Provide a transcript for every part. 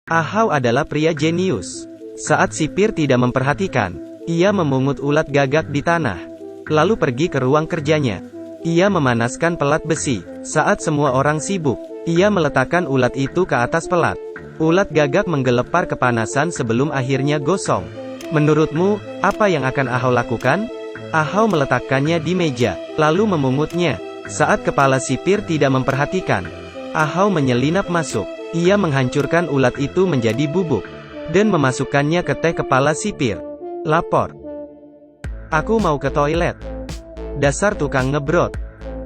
Ahau adalah pria jenius. Saat sipir tidak memperhatikan, ia memungut ulat gagak di tanah, lalu pergi ke ruang kerjanya. Ia memanaskan pelat besi. Saat semua orang sibuk, ia meletakkan ulat itu ke atas pelat. Ulat gagak menggelepar kepanasan sebelum akhirnya gosong. Menurutmu, apa yang akan Ahau lakukan? Ahau meletakkannya di meja, lalu memungutnya. Saat kepala sipir tidak memperhatikan, Ahau menyelinap masuk. Ia menghancurkan ulat itu menjadi bubuk, dan memasukkannya ke teh kepala sipir. Lapor. Aku mau ke toilet. Dasar tukang ngebrot.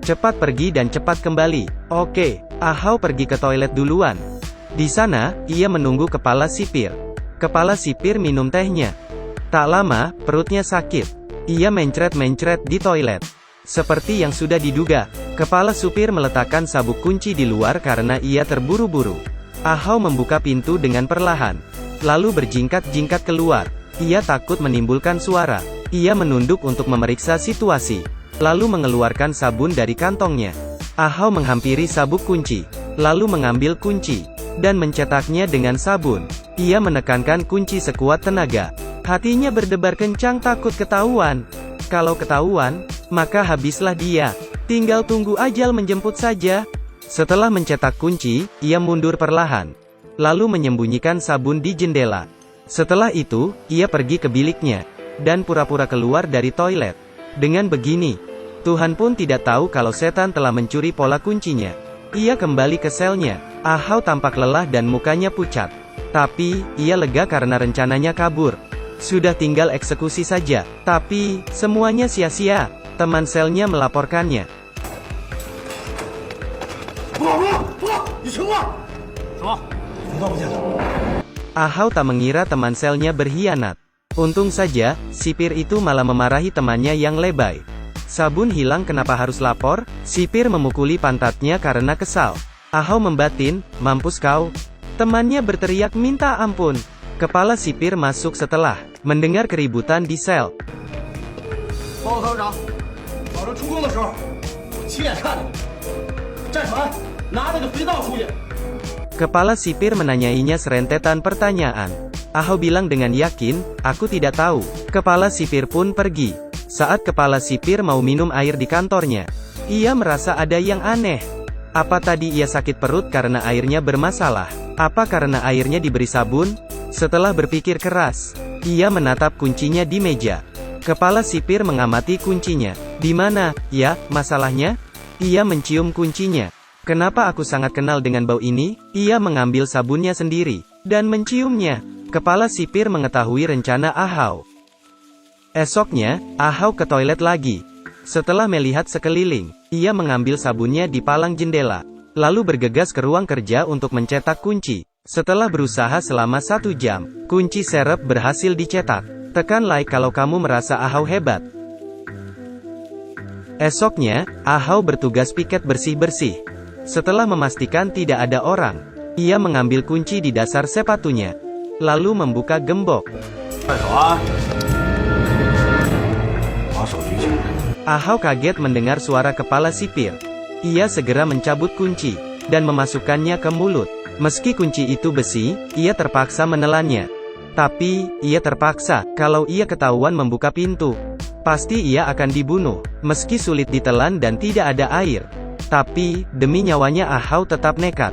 Cepat pergi dan cepat kembali. Oke, Ahau pergi ke toilet duluan. Di sana, ia menunggu kepala sipir. Kepala sipir minum tehnya. Tak lama, perutnya sakit. Ia mencret-mencret di toilet. Seperti yang sudah diduga, kepala supir meletakkan sabuk kunci di luar karena ia terburu-buru. Ahau membuka pintu dengan perlahan, lalu berjingkat-jingkat keluar. Ia takut menimbulkan suara. Ia menunduk untuk memeriksa situasi, lalu mengeluarkan sabun dari kantongnya. Ahau menghampiri sabuk kunci, lalu mengambil kunci, dan mencetaknya dengan sabun. Ia menekankan kunci sekuat tenaga. Hatinya berdebar kencang takut ketahuan. Kalau ketahuan, maka habislah dia. Tinggal tunggu ajal menjemput saja. Setelah mencetak kunci, ia mundur perlahan, lalu menyembunyikan sabun di jendela. Setelah itu, ia pergi ke biliknya, dan pura-pura keluar dari toilet. Dengan begini, Tuhan pun tidak tahu kalau setan telah mencuri pola kuncinya. Ia kembali ke selnya. Ahau tampak lelah dan mukanya pucat. Tapi, ia lega karena rencananya kabur. Sudah tinggal eksekusi saja. Tapi, semuanya sia-sia. Teman selnya melaporkannya. Ahau tak mengira teman selnya berkhianat. Untung saja, sipir itu malah memarahi temannya yang lebay. Sabun hilang kenapa harus lapor? Sipir memukuli pantatnya karena kesal. Ahau membatin, mampus kau. Temannya berteriak minta ampun. Kepala sipir masuk setelah mendengar keributan di sel. Kepala sipir menanyainya serentetan pertanyaan. Ahau bilang dengan yakin, aku tidak tahu. Kepala sipir pun pergi. Saat kepala sipir mau minum air di kantornya, ia merasa ada yang aneh. Apa tadi ia sakit perut karena airnya bermasalah? Apa karena airnya diberi sabun? Setelah berpikir keras, ia menatap kuncinya di meja. Kepala sipir mengamati kuncinya. Di mana, ya, masalahnya? Ia mencium kuncinya. Kenapa aku sangat kenal dengan bau ini? Ia mengambil sabunnya sendiri, dan menciumnya. Kepala sipir mengetahui rencana Ahau. Esoknya, Ahau ke toilet lagi. Setelah melihat sekeliling, ia mengambil sabunnya di palang jendela, lalu bergegas ke ruang kerja untuk mencetak kunci. Setelah berusaha selama 1 jam, kunci serep berhasil dicetak. Tekan like kalau kamu merasa Ahau hebat. Esoknya, Ahau bertugas piket bersih-bersih. Setelah memastikan tidak ada orang, ia mengambil kunci di dasar sepatunya, lalu membuka gembok. Ahau kaget mendengar suara kepala sipir. Ia segera mencabut kunci, dan memasukkannya ke mulut. Meski kunci itu besi, ia terpaksa menelannya. Tapi, ia terpaksa, kalau ia ketahuan membuka pintu, pasti ia akan dibunuh. Meski sulit ditelan dan tidak ada air, tapi, demi nyawanya Ahau tetap nekat.